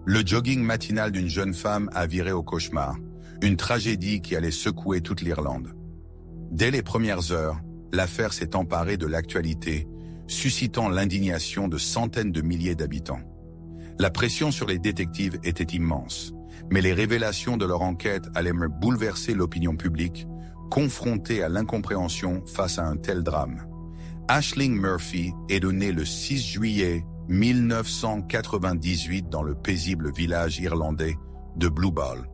Le jogging matinal d'une jeune femme a viré au cauchemar, une tragédie qui allait secouer toute l'Irlande. Dès les premières heures, l'affaire s'est emparée de l'actualité, suscitant l'indignation de centaines de milliers d'habitants. La pression sur les détectives était immense, mais les révélations de leur enquête allaient bouleverser l'opinion publique, confrontée à l'incompréhension face à un tel drame. Aisling Murphy est née le 6 juillet 1998 dans le paisible village irlandais de Blueball.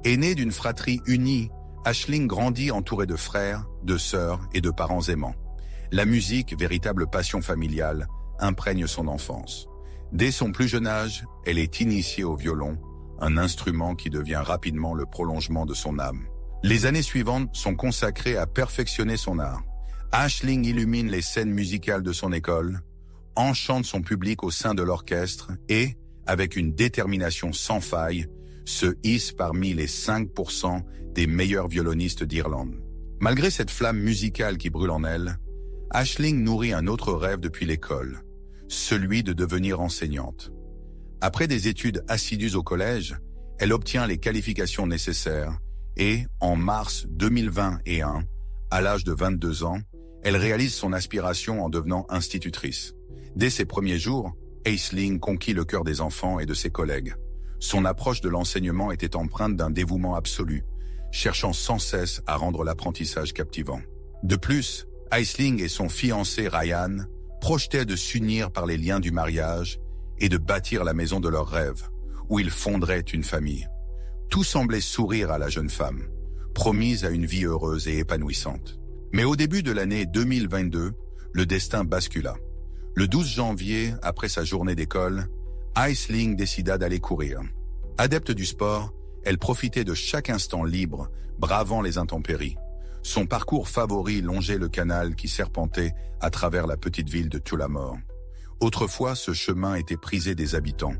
Aînée d'une fratrie unie, Aisling grandit entourée de frères, de sœurs et de parents aimants. La musique, véritable passion familiale, imprègne son enfance. Dès son plus jeune âge, elle est initiée au violon, un instrument qui devient rapidement le prolongement de son âme. Les années suivantes sont consacrées à perfectionner son art. Aisling illumine les scènes musicales de son école, enchante son public au sein de l'orchestre et, avec une détermination sans faille, se hisse parmi les 5% des meilleurs violonistes d'Irlande. Malgré cette flamme musicale qui brûle en elle, Aisling nourrit un autre rêve depuis l'école, celui de devenir enseignante. Après des études assidues au collège, elle obtient les qualifications nécessaires et, en mars 2021, à l'âge de 22 ans, elle réalise son aspiration en devenant institutrice. Dès ses premiers jours, Aisling conquit le cœur des enfants et de ses collègues. Son approche de l'enseignement était empreinte d'un dévouement absolu, cherchant sans cesse à rendre l'apprentissage captivant. De plus, Aisling et son fiancé Ryan projetaient de s'unir par les liens du mariage et de bâtir la maison de leurs rêves, où ils fonderaient une famille. Tout semblait sourire à la jeune femme, promise à une vie heureuse et épanouissante. Mais au début de l'année 2022, le destin bascula. Le 12 janvier, après sa journée d'école, Aisling décida d'aller courir. Adepte du sport, elle profitait de chaque instant libre, bravant les intempéries. Son parcours favori longeait le canal qui serpentait à travers la petite ville de Tullamore. Autrefois, ce chemin était prisé des habitants,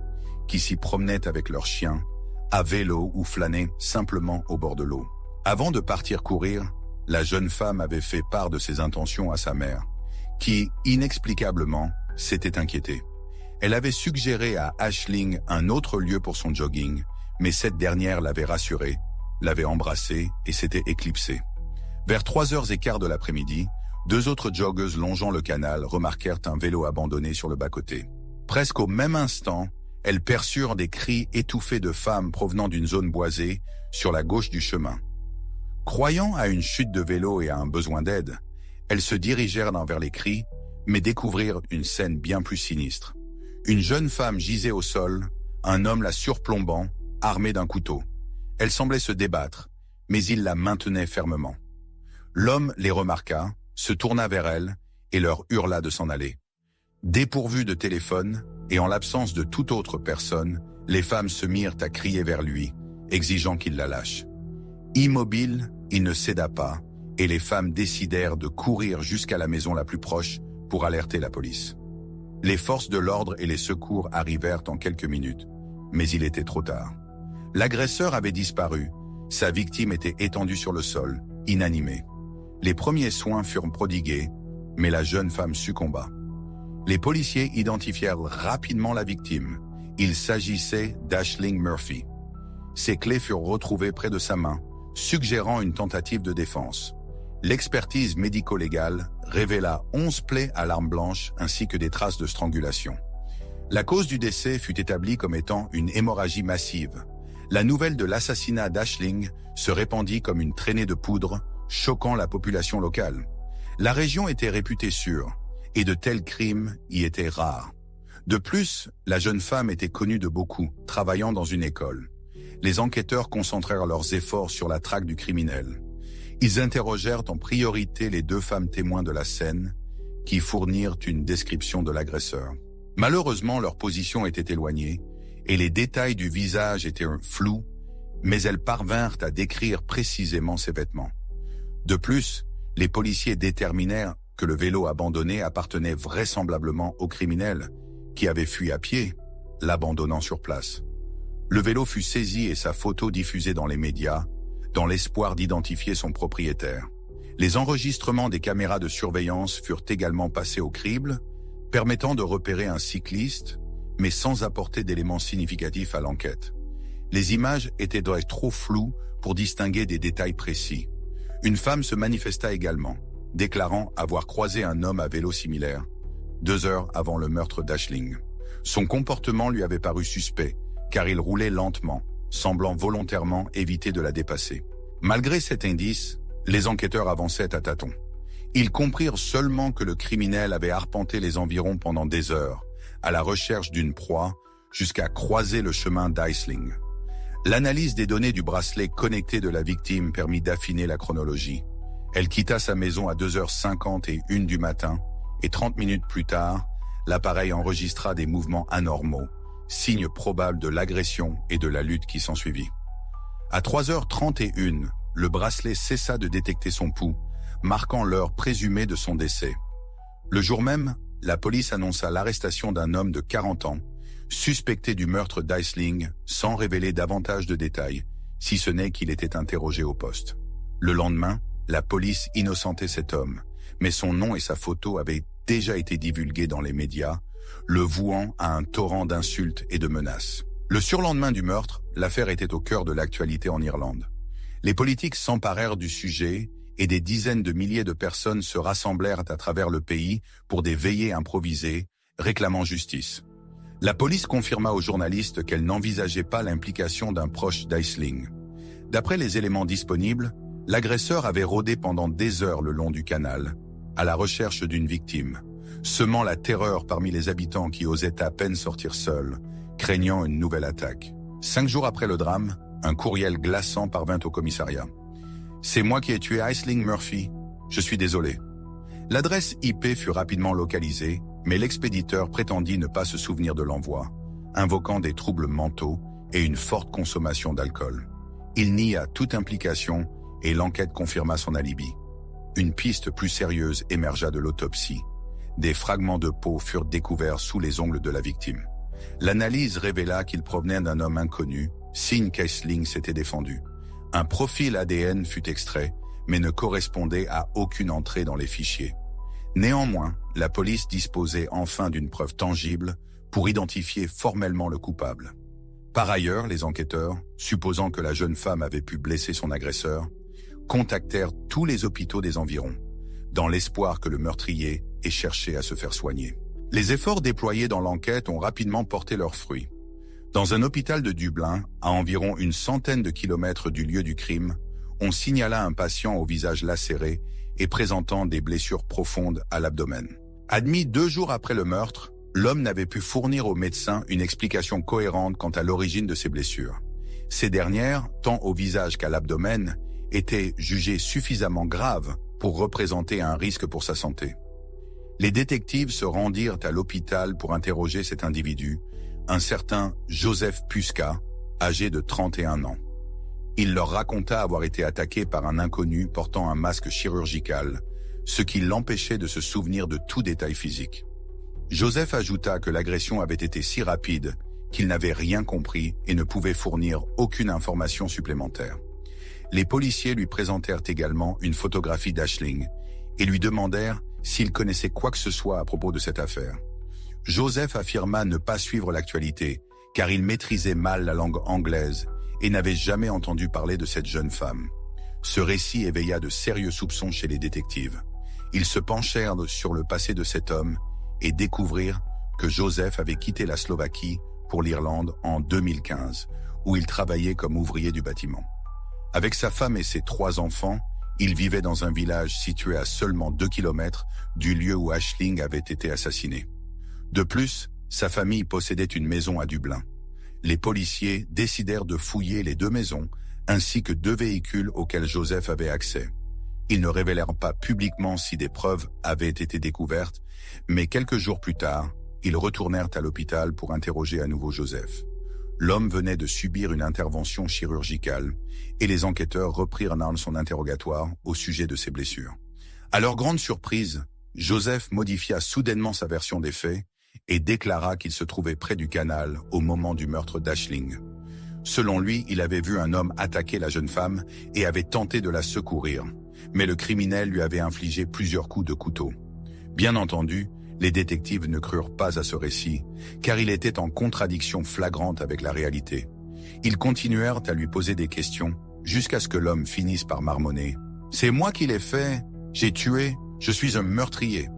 qui s'y promenaient avec leurs chiens, à vélo ou flânaient simplement au bord de l'eau. Avant de partir courir, la jeune femme avait fait part de ses intentions à sa mère, qui, inexplicablement, s'était inquiétée. Elle avait suggéré à Aisling un autre lieu pour son jogging, mais cette dernière l'avait rassurée, l'avait embrassée et s'était éclipsée. Vers 3h15 de l'après-midi, deux autres joggeuses longeant le canal remarquèrent un vélo abandonné sur le bas-côté. Presque au même instant, elles perçurent des cris étouffés de femmes provenant d'une zone boisée sur la gauche du chemin. Croyant à une chute de vélo et à un besoin d'aide, elles se dirigèrent vers les cris, mais découvrirent une scène bien plus sinistre. Une jeune femme gisait au sol, un homme la surplombant, armé d'un couteau. Elle semblait se débattre, mais il la maintenait fermement. L'homme les remarqua, se tourna vers elle et leur hurla de s'en aller. Dépourvues de téléphone et en l'absence de toute autre personne, les femmes se mirent à crier vers lui, exigeant qu'il la lâche. Immobile, il ne céda pas, et les femmes décidèrent de courir jusqu'à la maison la plus proche pour alerter la police. Les forces de l'ordre et les secours arrivèrent en quelques minutes, mais il était trop tard. L'agresseur avait disparu, sa victime était étendue sur le sol, inanimée. Les premiers soins furent prodigués, mais la jeune femme succomba. Les policiers identifièrent rapidement la victime. Il s'agissait d'Aisling Murphy. Ses clés furent retrouvées près de sa main, suggérant une tentative de défense. L'expertise médico-légale révéla 11 plaies à l'arme blanche ainsi que des traces de strangulation. La cause du décès fut établie comme étant une hémorragie massive. La nouvelle de l'assassinat d'Aisling se répandit comme une traînée de poudre, choquant la population locale. La région était réputée sûre, et de tels crimes y étaient rares. De plus, la jeune femme était connue de beaucoup, travaillant dans une école. Les enquêteurs concentrèrent leurs efforts sur la traque du criminel. Ils interrogèrent en priorité les deux femmes témoins de la scène, qui fournirent une description de l'agresseur. Malheureusement, leur position était éloignée, et les détails du visage étaient flous, mais elles parvinrent à décrire précisément ses vêtements. De plus, les policiers déterminèrent que le vélo abandonné appartenait vraisemblablement au criminel, qui avait fui à pied, l'abandonnant sur place. Le vélo fut saisi et sa photo diffusée dans les médias, dans l'espoir d'identifier son propriétaire. Les enregistrements des caméras de surveillance furent également passés au crible, permettant de repérer un cycliste, mais sans apporter d'éléments significatifs à l'enquête. Les images étaient donc trop floues pour distinguer des détails précis. Une femme se manifesta également, déclarant avoir croisé un homme à vélo similaire, 2 heures avant le meurtre d'Aisling. Son comportement lui avait paru suspect, car il roulait lentement, semblant volontairement éviter de la dépasser. Malgré cet indice, les enquêteurs avançaient à tâtons. Ils comprirent seulement que le criminel avait arpenté les environs pendant des heures, à la recherche d'une proie, jusqu'à croiser le chemin d'Aisling. L'analyse des données du bracelet connecté de la victime permit d'affiner la chronologie. Elle quitta sa maison à 2h51 du matin, et 30 minutes plus tard, l'appareil enregistra des mouvements anormaux, signe probable de l'agression et de la lutte qui s'ensuivit. À 3h31, le bracelet cessa de détecter son pouls, marquant l'heure présumée de son décès. Le jour même, la police annonça l'arrestation d'un homme de 40 ans, suspecté du meurtre d'Aisling, sans révéler davantage de détails, si ce n'est qu'il était interrogé au poste. Le lendemain, la police innocentait cet homme, mais son nom et sa photo avaient déjà été divulgués dans les médias, le vouant à un torrent d'insultes et de menaces. Le surlendemain du meurtre, l'affaire était au cœur de l'actualité en Irlande. Les politiques s'emparèrent du sujet et des dizaines de milliers de personnes se rassemblèrent à travers le pays pour des veillées improvisées, réclamant justice. La police confirma aux journalistes qu'elle n'envisageait pas l'implication d'un proche d'Aisling. D'après les éléments disponibles, l'agresseur avait rôdé pendant des heures le long du canal, à la recherche d'une victime, semant la terreur parmi les habitants qui osaient à peine sortir seuls, craignant une nouvelle attaque. 5 jours après le drame, un courriel glaçant parvint au commissariat. « C'est moi qui ai tué Aisling Murphy. Je suis désolé. » L'adresse IP fut rapidement localisée, mais l'expéditeur prétendit ne pas se souvenir de l'envoi, invoquant des troubles mentaux et une forte consommation d'alcool. Il nia toute implication et l'enquête confirma son alibi. Une piste plus sérieuse émergea de l'autopsie. Des fragments de peau furent découverts sous les ongles de la victime. L'analyse révéla qu'il provenait d'un homme inconnu, signe qu'Aisling s'était défendu. Un profil ADN fut extrait, mais ne correspondait à aucune entrée dans les fichiers. Néanmoins, la police disposait enfin d'une preuve tangible pour identifier formellement le coupable. Par ailleurs, les enquêteurs, supposant que la jeune femme avait pu blesser son agresseur, contactèrent tous les hôpitaux des environs, dans l'espoir que le meurtrier ait cherché à se faire soigner. Les efforts déployés dans l'enquête ont rapidement porté leurs fruits. Dans un hôpital de Dublin, à environ une centaine de kilomètres du lieu du crime, on signala un patient au visage lacéré et présentant des blessures profondes à l'abdomen. Admis 2 jours après le meurtre, l'homme n'avait pu fournir aux médecins une explication cohérente quant à l'origine de ses blessures. Ces dernières, tant au visage qu'à l'abdomen, étaient jugées suffisamment graves pour représenter un risque pour sa santé. Les détectives se rendirent à l'hôpital pour interroger cet individu, un certain Joseph Puska, âgé de 31 ans. Il leur raconta avoir été attaqué par un inconnu portant un masque chirurgical, ce qui l'empêchait de se souvenir de tout détail physique. Joseph ajouta que l'agression avait été si rapide qu'il n'avait rien compris et ne pouvait fournir aucune information supplémentaire. Les policiers lui présentèrent également une photographie d'Aisling et lui demandèrent s'il connaissait quoi que ce soit à propos de cette affaire. Joseph affirma ne pas suivre l'actualité, car il maîtrisait mal la langue anglaise et n'avait jamais entendu parler de cette jeune femme. Ce récit éveilla de sérieux soupçons chez les détectives. Ils se penchèrent sur le passé de cet homme et découvrirent que Joseph avait quitté la Slovaquie pour l'Irlande en 2015, où il travaillait comme ouvrier du bâtiment. Avec sa femme et ses 3 enfants, il vivait dans un village situé à seulement 2 kilomètres du lieu où Aisling avait été assassiné. De plus, sa famille possédait une maison à Dublin. Les policiers décidèrent de fouiller les 2 maisons, ainsi que 2 véhicules auxquels Joseph avait accès. Ils ne révélèrent pas publiquement si des preuves avaient été découvertes, mais quelques jours plus tard, ils retournèrent à l'hôpital pour interroger à nouveau Joseph. L'homme venait de subir une intervention chirurgicale et les enquêteurs reprirent son interrogatoire au sujet de ses blessures. À leur grande surprise, Joseph modifia soudainement sa version des faits et déclara qu'il se trouvait près du canal au moment du meurtre d'Aisling. Selon lui, il avait vu un homme attaquer la jeune femme et avait tenté de la secourir, mais le criminel lui avait infligé plusieurs coups de couteau. Bien entendu, Les détectives ne crurent pas à ce récit, car il était en contradiction flagrante avec la réalité. Ils continuèrent à lui poser des questions, jusqu'à ce que l'homme finisse par marmonner. « C'est moi qui l'ai fait, j'ai tué, je suis un meurtrier. »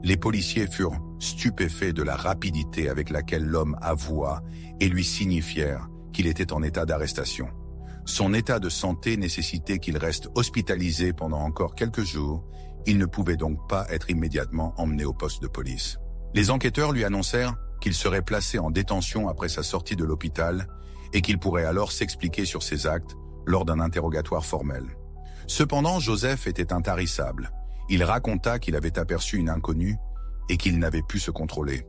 Les policiers furent stupéfaits de la rapidité avec laquelle l'homme avoua et lui signifièrent qu'il était en état d'arrestation. Son état de santé nécessitait qu'il reste hospitalisé pendant encore quelques jours. Il ne pouvait donc pas être immédiatement emmené au poste de police. Les enquêteurs lui annoncèrent qu'il serait placé en détention après sa sortie de l'hôpital et qu'il pourrait alors s'expliquer sur ses actes lors d'un interrogatoire formel. Cependant, Joseph était intarissable. Il raconta qu'il avait aperçu une inconnue et qu'il n'avait pu se contrôler.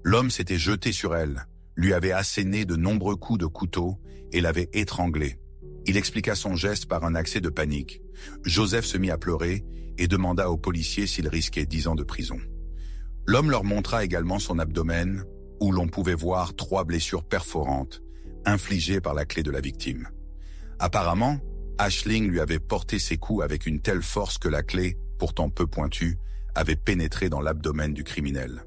L'homme s'était jeté sur elle, lui avait asséné de nombreux coups de couteau et l'avait étranglée. Il expliqua son geste par un accès de panique. Joseph se mit à pleurer et demanda aux policiers s'il risquait 10 ans de prison. L'homme leur montra également son abdomen, où l'on pouvait voir 3 blessures perforantes, infligées par la clé de la victime. Apparemment, Aisling lui avait porté ses coups avec une telle force que la clé, pourtant peu pointue, avait pénétré dans l'abdomen du criminel.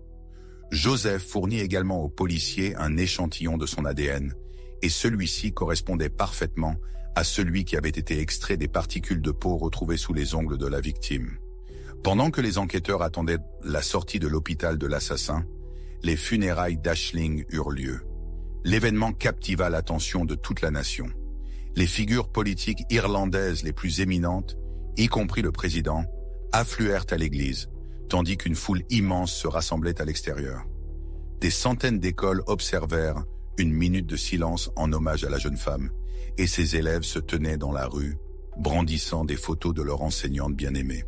Joseph fournit également aux policiers un échantillon de son ADN, et celui-ci correspondait parfaitement à celui qui avait été extrait des particules de peau retrouvées sous les ongles de la victime. Pendant que les enquêteurs attendaient la sortie de l'hôpital de l'assassin, les funérailles d'Aisling eurent lieu. L'événement captiva l'attention de toute la nation. Les figures politiques irlandaises les plus éminentes, y compris le président, affluèrent à l'église, tandis qu'une foule immense se rassemblait à l'extérieur. Des centaines d'écoles observèrent une minute de silence en hommage à la jeune femme, et ses élèves se tenaient dans la rue, brandissant des photos de leur enseignante bien-aimée.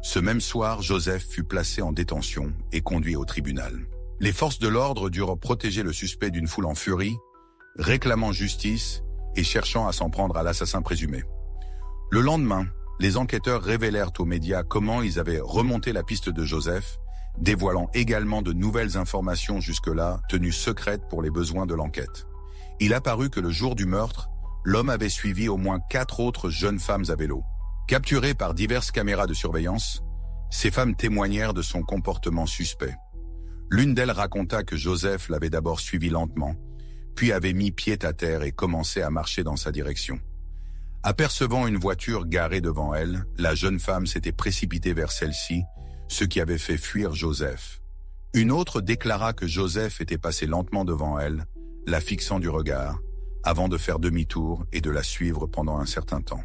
Ce même soir, Joseph fut placé en détention et conduit au tribunal. Les forces de l'ordre durent protéger le suspect d'une foule en furie, réclamant justice et cherchant à s'en prendre à l'assassin présumé. Le lendemain, les enquêteurs révélèrent aux médias comment ils avaient remonté la piste de Joseph, dévoilant également de nouvelles informations jusque-là tenues secrètes pour les besoins de l'enquête. Il apparut que le jour du meurtre, l'homme avait suivi au moins 4 autres jeunes femmes à vélo. Capturées par diverses caméras de surveillance, ces femmes témoignèrent de son comportement suspect. L'une d'elles raconta que Joseph l'avait d'abord suivi lentement, puis avait mis pied à terre et commençait à marcher dans sa direction. Apercevant une voiture garée devant elle, la jeune femme s'était précipitée vers celle-ci, ce qui avait fait fuir Joseph. Une autre déclara que Joseph était passé lentement devant elle, la fixant du regard, avant de faire demi-tour et de la suivre pendant un certain temps.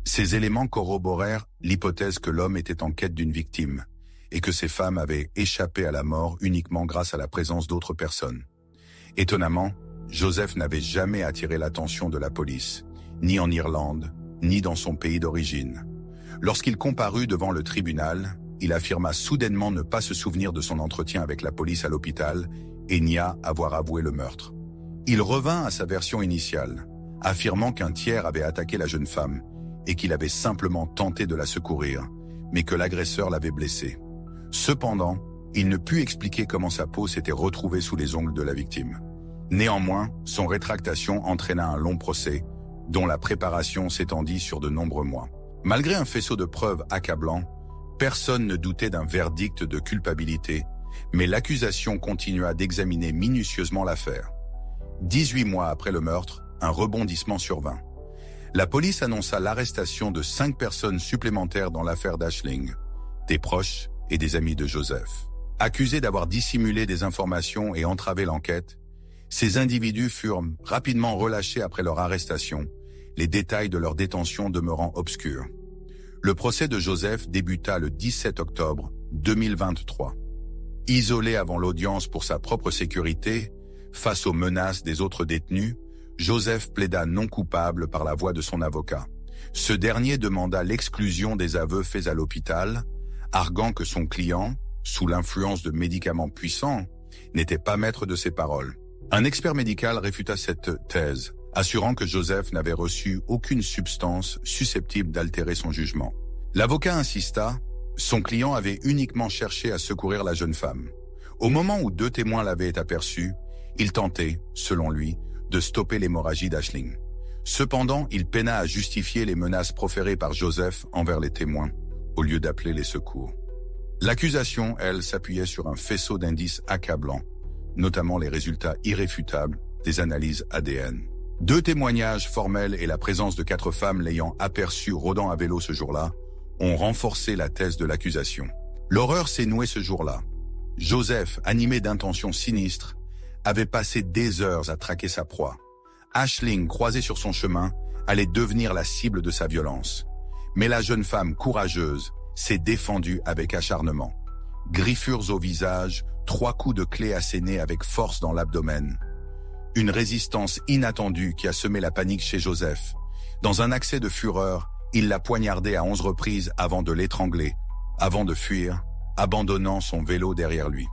Ces éléments corroborèrent l'hypothèse que l'homme était en quête d'une victime et que ces femmes avaient échappé à la mort uniquement grâce à la présence d'autres personnes. Étonnamment, Joseph n'avait jamais attiré l'attention de la police, ni en Irlande, ni dans son pays d'origine. Lorsqu'il comparut devant le tribunal, il affirma soudainement ne pas se souvenir de son entretien avec la police à l'hôpital et nia avoir avoué le meurtre. Il revint à sa version initiale, affirmant qu'un tiers avait attaqué la jeune femme et qu'il avait simplement tenté de la secourir, mais que l'agresseur l'avait blessée. Cependant, il ne put expliquer comment sa peau s'était retrouvée sous les ongles de la victime. Néanmoins, son rétractation entraîna un long procès, dont la préparation s'étendit sur de nombreux mois. Malgré un faisceau de preuves accablant, personne ne doutait d'un verdict de culpabilité, mais l'accusation continua d'examiner minutieusement l'affaire. 18 mois après le meurtre, un rebondissement survint. La police annonça l'arrestation de 5 personnes supplémentaires dans l'affaire d'Aisling, des proches et des amis de Joseph. Accusés d'avoir dissimulé des informations et entravé l'enquête, ces individus furent rapidement relâchés après leur arrestation, les détails de leur détention demeurant obscurs. Le procès de Joseph débuta le 17 octobre 2023. Isolé avant l'audience pour sa propre sécurité, face aux menaces des autres détenus, Joseph plaida non coupable par la voix de son avocat. Ce dernier demanda l'exclusion des aveux faits à l'hôpital, arguant que son client, sous l'influence de médicaments puissants, n'était pas maître de ses paroles. Un expert médical réfuta cette thèse, assurant que Joseph n'avait reçu aucune substance susceptible d'altérer son jugement. L'avocat insista, son client avait uniquement cherché à secourir la jeune femme. Au moment où 2 témoins l'avaient aperçu, il tentait, selon lui, de stopper l'hémorragie d'Aisling. Cependant, il peina à justifier les menaces proférées par Joseph envers les témoins, au lieu d'appeler les secours. L'accusation, elle, s'appuyait sur un faisceau d'indices accablants, notamment les résultats irréfutables des analyses ADN. 2 témoignages formels et la présence de 4 femmes l'ayant aperçu rôdant à vélo ce jour-là ont renforcé la thèse de l'accusation. L'horreur s'est nouée ce jour-là. Joseph, animé d'intentions sinistres, avait passé des heures à traquer sa proie. Aisling, croisée sur son chemin, allait devenir la cible de sa violence. Mais la jeune femme courageuse s'est défendue avec acharnement. Griffures au visage, 3 coups de clé assénés avec force dans l'abdomen. Une résistance inattendue qui a semé la panique chez Joseph. Dans un accès de fureur, il l'a poignardée à 11 reprises avant de l'étrangler, avant de fuir, abandonnant son vélo derrière lui.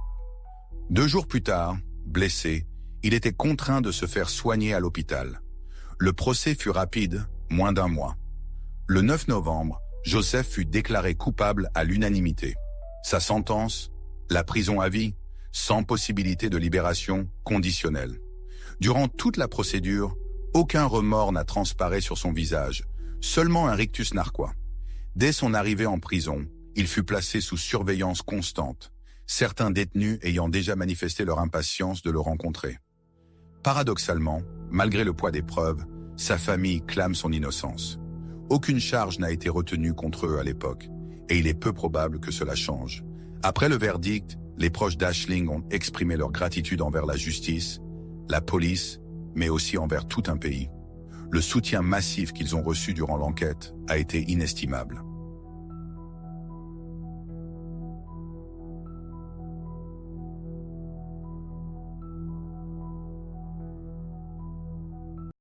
2 jours plus tard, blessé, il était contraint de se faire soigner à l'hôpital. Le procès fut rapide, moins d'1 mois. Le 9 novembre, Joseph fut déclaré coupable à l'unanimité. Sa sentence, la prison à vie, sans possibilité de libération conditionnelle. Durant toute la procédure, aucun remords n'a transparé sur son visage, seulement un rictus narquois. Dès son arrivée en prison, il fut placé sous surveillance constante, certains détenus ayant déjà manifesté leur impatience de le rencontrer. Paradoxalement, malgré le poids des preuves, sa famille clame son innocence. Aucune charge n'a été retenue contre eux à l'époque, et il est peu probable que cela change. Après le verdict, les proches d'Aisling ont exprimé leur gratitude envers la justice, la police, mais aussi envers tout un pays. Le soutien massif qu'ils ont reçu durant l'enquête a été inestimable.